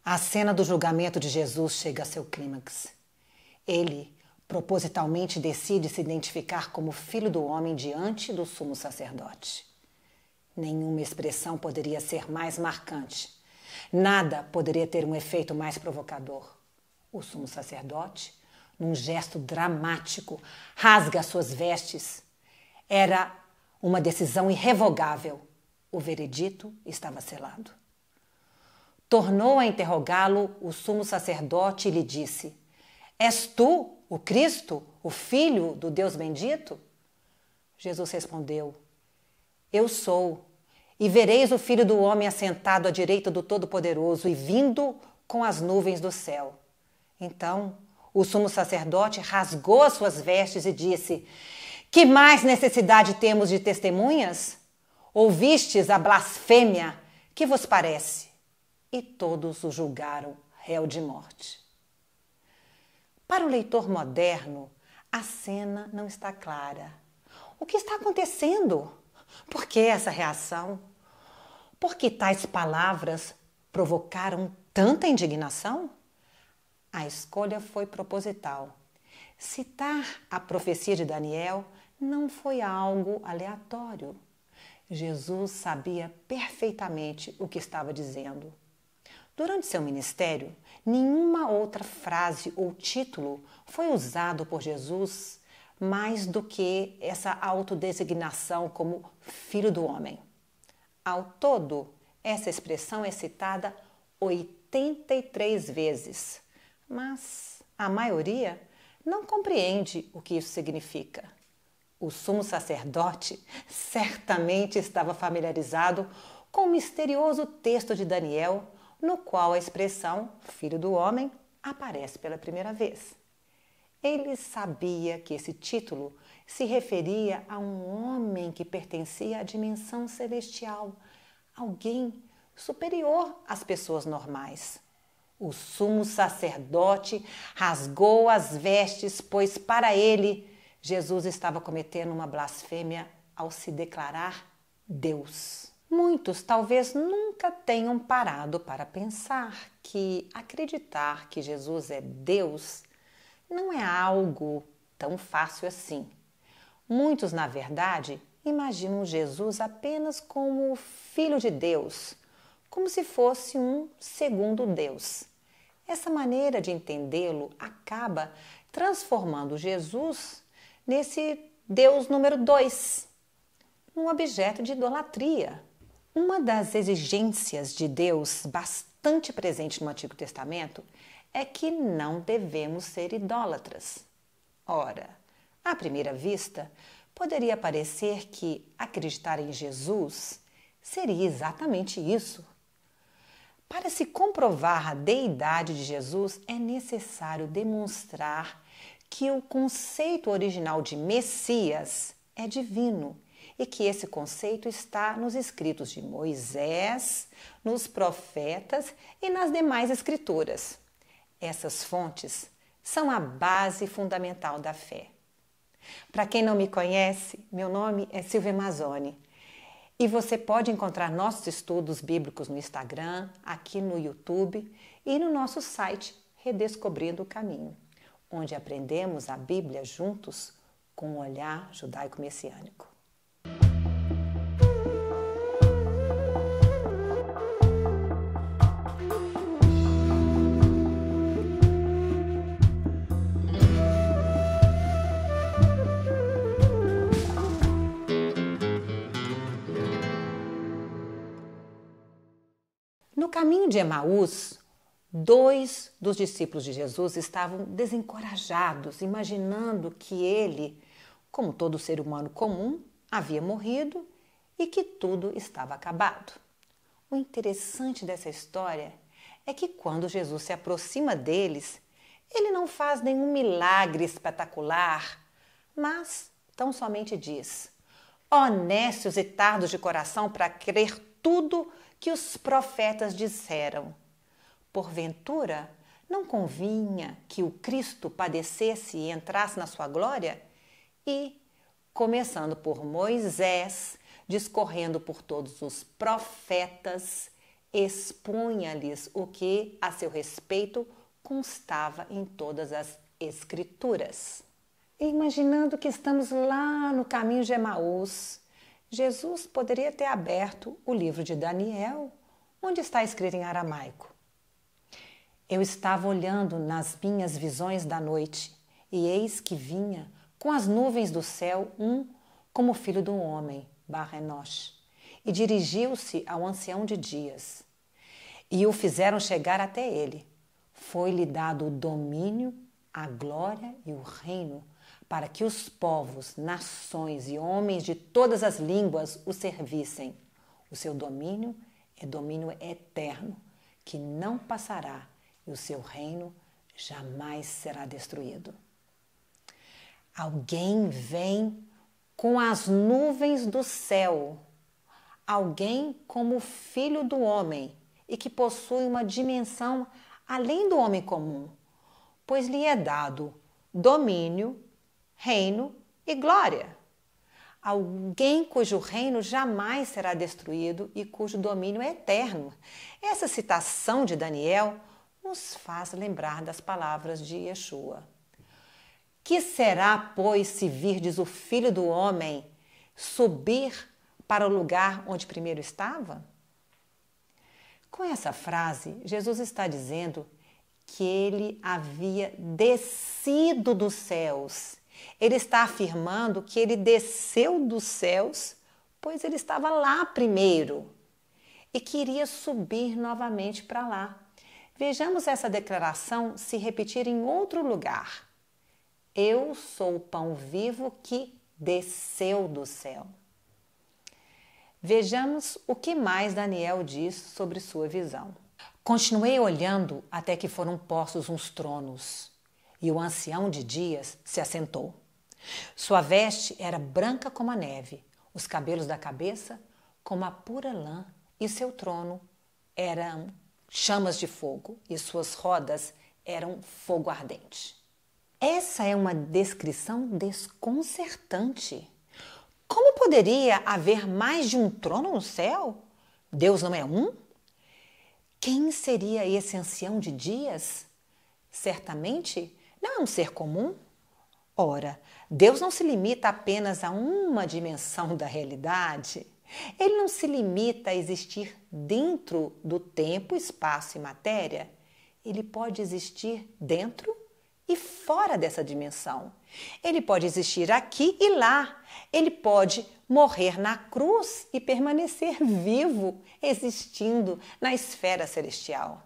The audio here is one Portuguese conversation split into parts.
A cena do julgamento de Jesus chega a seu clímax. Ele, propositalmente, decide se identificar como filho do homem diante do sumo sacerdote. Nenhuma expressão poderia ser mais marcante. Nada poderia ter um efeito mais provocador. O sumo sacerdote, num gesto dramático, rasga suas vestes. Era uma decisão irrevogável. O veredito estava selado. Tornou a interrogá-lo o sumo sacerdote e lhe disse: És tu, o Cristo, o Filho do Deus bendito? Jesus respondeu: Eu sou, e vereis o Filho do Homem assentado à direita do Todo-Poderoso e vindo com as nuvens do céu. Então o sumo sacerdote rasgou as suas vestes e disse: Que mais necessidade temos de testemunhas? Ouvistes a blasfêmia, que vos parece? E todos o julgaram réu de morte. Para o leitor moderno, a cena não está clara. O que está acontecendo? Por que essa reação? Por que tais palavras provocaram tanta indignação? A escolha foi proposital. Citar a profecia de Daniel não foi algo aleatório. Jesus sabia perfeitamente o que estava dizendo. Durante seu ministério, nenhuma outra frase ou título foi usado por Jesus mais do que essa autodesignação como Filho do Homem. Ao todo, essa expressão é citada 83 vezes, mas a maioria não compreende o que isso significa. O sumo sacerdote certamente estava familiarizado com o misterioso texto de Daniel, no qual a expressão Filho do Homem aparece pela primeira vez. Ele sabia que esse título se referia a um homem que pertencia à dimensão celestial, alguém superior às pessoas normais. O sumo sacerdote rasgou as vestes, pois para ele Jesus estava cometendo uma blasfêmia ao se declarar Deus. Muitos talvez nunca tenham parado para pensar que acreditar que Jesus é Deus não é algo tão fácil assim. Muitos, na verdade, imaginam Jesus apenas como o Filho de Deus, como se fosse um segundo Deus. Essa maneira de entendê-lo acaba transformando Jesus nesse Deus número 2, um objeto de idolatria. Uma das exigências de Deus bastante presente no Antigo Testamento é que não devemos ser idólatras. Ora, à primeira vista, poderia parecer que acreditar em Jesus seria exatamente isso. Para se comprovar a deidade de Jesus, é necessário demonstrar que o conceito original de Messias é divino e que esse conceito está nos escritos de Moisés, nos profetas e nas demais escrituras. Essas fontes são a base fundamental da fé. Para quem não me conhece, meu nome é Silvia Mazzoni e você pode encontrar nossos estudos bíblicos no Instagram, aqui no YouTube e no nosso site Redescobrindo o Caminho, onde aprendemos a Bíblia juntos com um olhar judaico-messiânico. No caminho de Emaús, 2 dos discípulos de Jesus estavam desencorajados, imaginando que ele, como todo ser humano comum, havia morrido e que tudo estava acabado. O interessante dessa história é que quando Jesus se aproxima deles, ele não faz nenhum milagre espetacular, mas tão somente diz: ó nécios e tardos de coração para crer tudo que os profetas disseram. Porventura, não convinha que o Cristo padecesse e entrasse na sua glória? E, começando por Moisés, discorrendo por todos os profetas, expunha-lhes o que a seu respeito constava em todas as Escrituras. Imaginando que estamos lá no caminho de Emaús, Jesus poderia ter aberto o livro de Daniel, onde está escrito em aramaico. Eu estava olhando nas minhas visões da noite, e eis que vinha, com as nuvens do céu, como filho do homem, Bar-Enosh, e dirigiu-se ao ancião de dias. E o fizeram chegar até ele. Foi-lhe dado o domínio, a glória e o reino, para que os povos, nações e homens de todas as línguas o servissem. O seu domínio é domínio eterno, que não passará, e o seu reino jamais será destruído. Alguém vem com as nuvens do céu, alguém como filho do homem e que possui uma dimensão além do homem comum, pois lhe é dado domínio, reino e glória. Alguém cujo reino jamais será destruído e cujo domínio é eterno. Essa citação de Daniel nos faz lembrar das palavras de Yeshua. Que será, pois, se virdes o Filho do Homem subir para o lugar onde primeiro estava? Com essa frase, Jesus está dizendo que ele havia descido dos céus. Ele está afirmando que ele desceu dos céus, pois ele estava lá primeiro e queria subir novamente para lá. Vejamos essa declaração se repetir em outro lugar. Eu sou o pão vivo que desceu do céu. Vejamos o que mais Daniel diz sobre sua visão. Continuei olhando até que foram postos uns tronos, e o ancião de dias se assentou. Sua veste era branca como a neve, os cabelos da cabeça como a pura lã, e seu trono eram chamas de fogo, e suas rodas eram fogo ardente. Essa é uma descrição desconcertante. Como poderia haver mais de um trono no céu? Deus não é um? Quem seria esse ancião de dias? Certamente não é um ser comum. Ora, Deus não se limita apenas a uma dimensão da realidade. Ele não se limita a existir dentro do tempo, espaço e matéria. Ele pode existir dentro e fora dessa dimensão. Ele pode existir aqui e lá. Ele pode morrer na cruz e permanecer vivo, existindo na esfera celestial.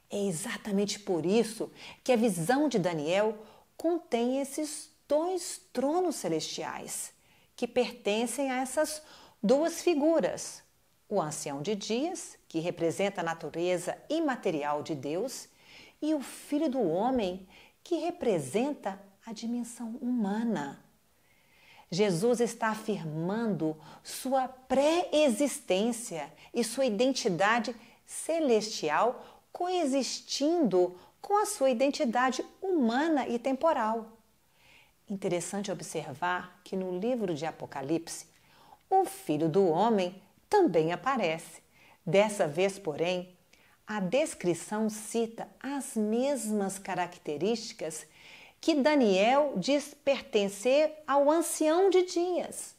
É exatamente por isso que a visão de Daniel contém esses dois tronos celestiais, que pertencem a essas duas figuras. O ancião de dias, que representa a natureza imaterial de Deus, e o Filho do Homem, que representa a dimensão humana. Jesus está afirmando sua pré-existência e sua identidade celestial coexistindo com a sua identidade humana e temporal. Interessante observar que no livro de Apocalipse, o Filho do Homem também aparece. Dessa vez, porém, a descrição cita as mesmas características que Daniel diz pertencer ao ancião de dias.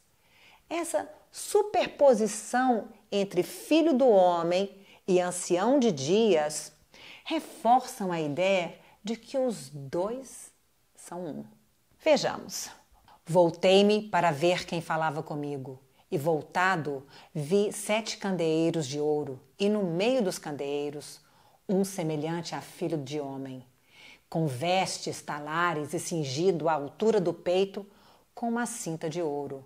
Essa superposição entre Filho do Homem e ancião de dias reforçam a ideia de que os dois são um. Vejamos. Voltei-me para ver quem falava comigo, e voltado vi 7 candeeiros de ouro, e no meio dos candeeiros um semelhante a filho de homem, com vestes talares e cingido à altura do peito com uma cinta de ouro.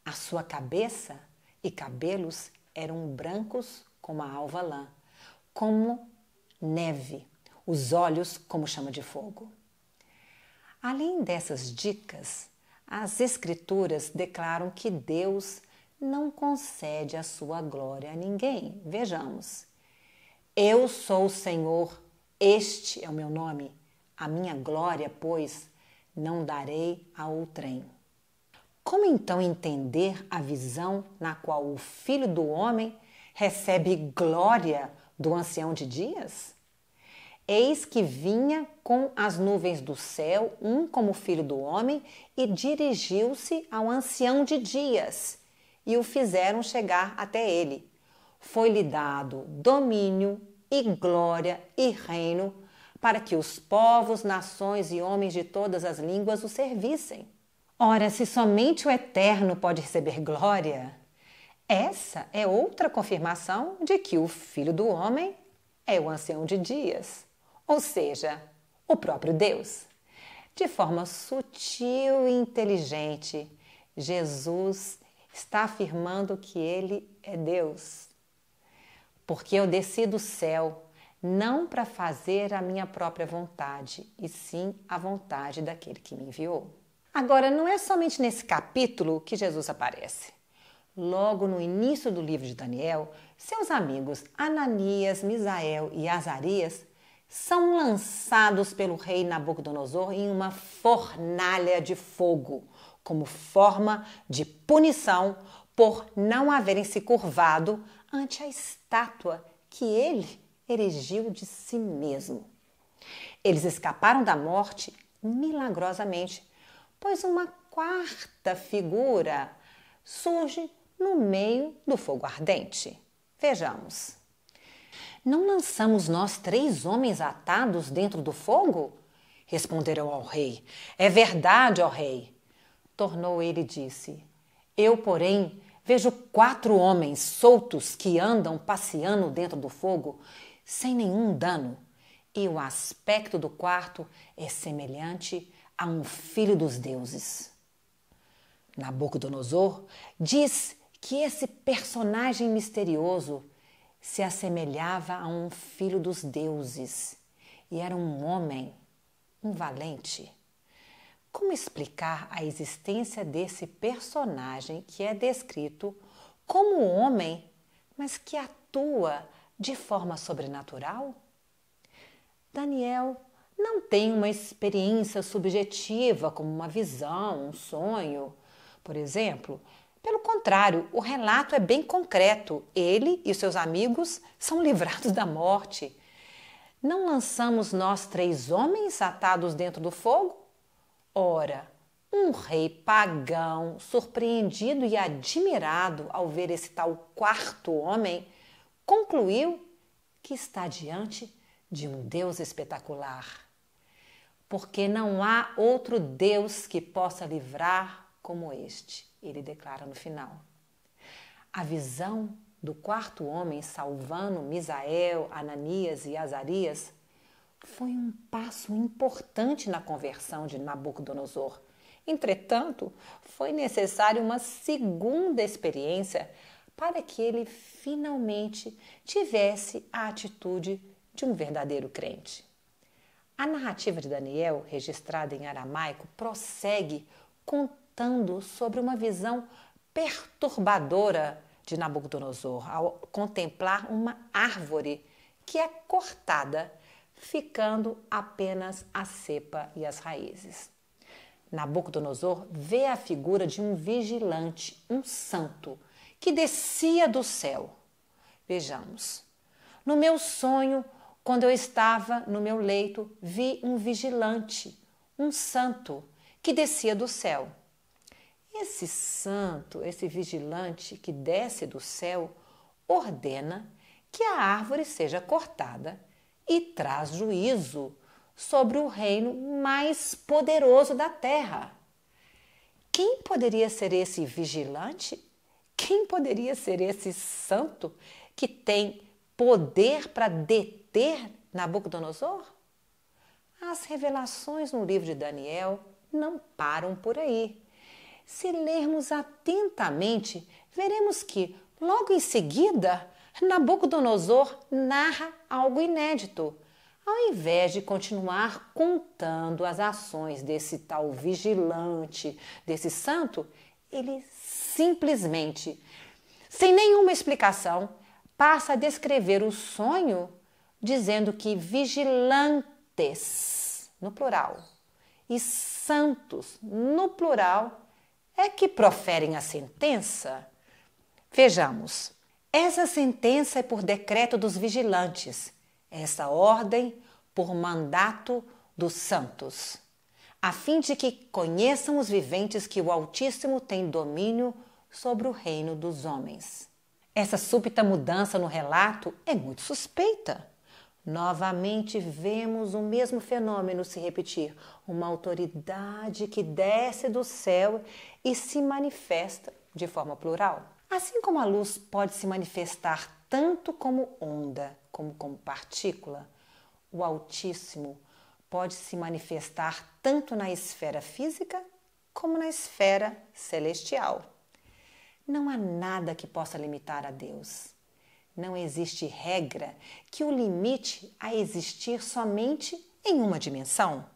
A sua cabeça e cabelos eram brancos como a alva lã, como neve, os olhos como chama de fogo. Além dessas dicas, as Escrituras declaram que Deus não concede a sua glória a ninguém. Vejamos. Eu sou o Senhor, este é o meu nome. A minha glória, pois, não darei a outrem. Como então entender a visão na qual o Filho do Homem recebe glória do ancião de dias? Eis que vinha com as nuvens do céu, um como filho do homem, e dirigiu-se ao ancião de dias, e o fizeram chegar até ele. Foi-lhe dado domínio e glória e reino, para que os povos, nações e homens de todas as línguas o servissem. Ora, se somente o Eterno pode receber glória, essa é outra confirmação de que o Filho do Homem é o ancião de dias, ou seja, o próprio Deus. De forma sutil e inteligente, Jesus está afirmando que ele é Deus. Porque eu desci do céu não para fazer a minha própria vontade, e sim a vontade daquele que me enviou. Agora, não é somente nesse capítulo que Jesus aparece. Logo no início do livro de Daniel, seus amigos Ananias, Misael e Azarias são lançados pelo rei Nabucodonosor em uma fornalha de fogo, como forma de punição por não haverem se curvado ante a estátua que ele erigiu de si mesmo. Eles escaparam da morte milagrosamente, pois uma quarta figura surge no meio do fogo ardente. Vejamos. Não lançamos nós 3 homens atados dentro do fogo? Responderam ao rei. É verdade, ó rei. Tornou ele e disse: Eu, porém, vejo 4 homens soltos que andam passeando dentro do fogo sem nenhum dano, e o aspecto do quarto é semelhante a um filho dos deuses. Nabucodonosor diz que esse personagem misterioso se assemelhava a um filho dos deuses e era um homem, um valente. Como explicar a existência desse personagem que é descrito como homem, mas que atua de forma sobrenatural? Daniel não tem uma experiência subjetiva como uma visão, um sonho, por exemplo. Pelo contrário, o relato é bem concreto. Ele e seus amigos são livrados da morte. Não lançamos nós 3 homens atados dentro do fogo? Ora, um rei pagão, surpreendido e admirado ao ver esse tal 4º homem, concluiu que está diante de um Deus espetacular. Porque não há outro Deus que possa livrar como este, ele declara no final. A visão do 4º homem salvando Misael, Ananias e Azarias foi um passo importante na conversão de Nabucodonosor. Entretanto, foi necessária uma segunda experiência para que ele finalmente tivesse a atitude de um verdadeiro crente. A narrativa de Daniel, registrada em aramaico, prossegue contando sobre uma visão perturbadora de Nabucodonosor ao contemplar uma árvore que é cortada, ficando apenas a cepa e as raízes. Nabucodonosor vê a figura de um vigilante, um santo, que descia do céu. Vejamos. No meu sonho, quando eu estava no meu leito, vi um vigilante, um santo, que descia do céu. Esse santo, esse vigilante que desce do céu, ordena que a árvore seja cortada e traz juízo sobre o reino mais poderoso da terra. Quem poderia ser esse vigilante? Quem poderia ser esse santo que tem poder para deter Nabucodonosor? As revelações no livro de Daniel não param por aí. Se lermos atentamente, veremos que, logo em seguida, Nabucodonosor narra algo inédito. Ao invés de continuar contando as ações desse tal vigilante, desse santo, ele simplesmente, sem nenhuma explicação, passa a descrever o sonho dizendo que vigilantes, no plural, e santos, no plural, é que proferem a sentença. Vejamos, Essa sentença é por decreto dos vigilantes, essa ordem por mandato dos santos, a fim de que conheçam os viventes que o Altíssimo tem domínio sobre o reino dos homens. Essa súbita mudança no relato é muito suspeita. Novamente vemos o mesmo fenômeno se repetir, uma autoridade que desce do céu e se manifesta de forma plural. Assim como a luz pode se manifestar tanto como onda como como partícula, o Altíssimo pode se manifestar tanto na esfera física como na esfera celestial. Não há nada que possa limitar a Deus. Não existe regra que o limite a existir somente em uma dimensão.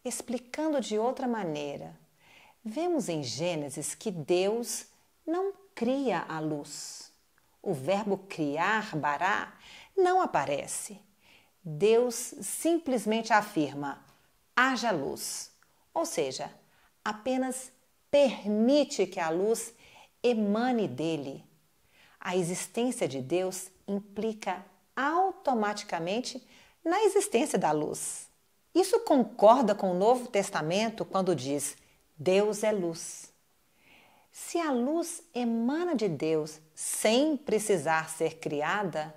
Explicando de outra maneira, vemos em Gênesis que Deus não cria a luz. O verbo criar, bará, não aparece. Deus simplesmente afirma, haja luz. Ou seja, apenas permite que a luz emane dele. A existência de Deus implica automaticamente na existência da luz. Isso concorda com o Novo Testamento quando diz, Deus é luz. Se a luz emana de Deus sem precisar ser criada,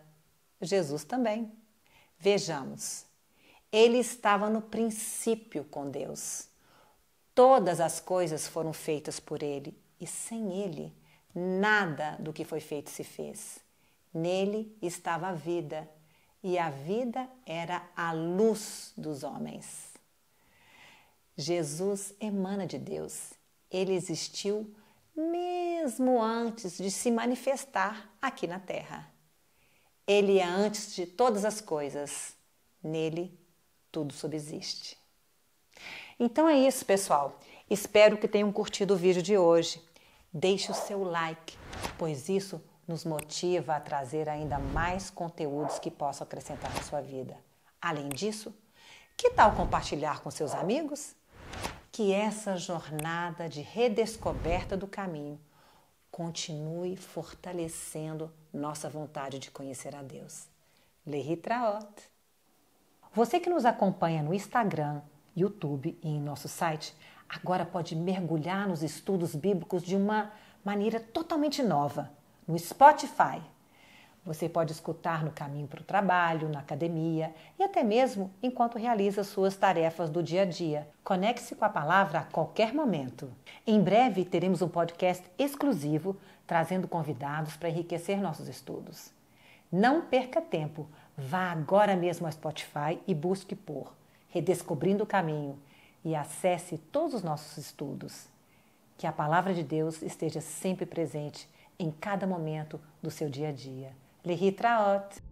Jesus também. Vejamos, ele estava no princípio com Deus. Todas as coisas foram feitas por ele e sem ele, nada do que foi feito se fez. Nele estava a vida e a vida era a luz dos homens. Jesus emana de Deus. Ele existiu mesmo antes de se manifestar aqui na Terra. Ele é antes de todas as coisas. Nele, tudo subsiste. Então é isso, pessoal. Espero que tenham curtido o vídeo de hoje. Deixe o seu like, pois isso nos motiva a trazer ainda mais conteúdos que possam acrescentar na sua vida. Além disso, que tal compartilhar com seus amigos? Que essa jornada de redescoberta do caminho continue fortalecendo nossa vontade de conhecer a Deus. Lehi Traot. Você que nos acompanha no Instagram, YouTube e em nosso site, agora pode mergulhar nos estudos bíblicos de uma maneira totalmente nova, no Spotify. Você pode escutar no caminho para o trabalho, na academia e até mesmo enquanto realiza suas tarefas do dia a dia. Conecte-se com a palavra a qualquer momento. Em breve teremos um podcast exclusivo trazendo convidados para enriquecer nossos estudos. Não perca tempo, vá agora mesmo ao Spotify e busque por Redescobrindo o Caminho e acesse todos os nossos estudos. Que a palavra de Deus esteja sempre presente em cada momento do seu dia a dia. Lehi Traot.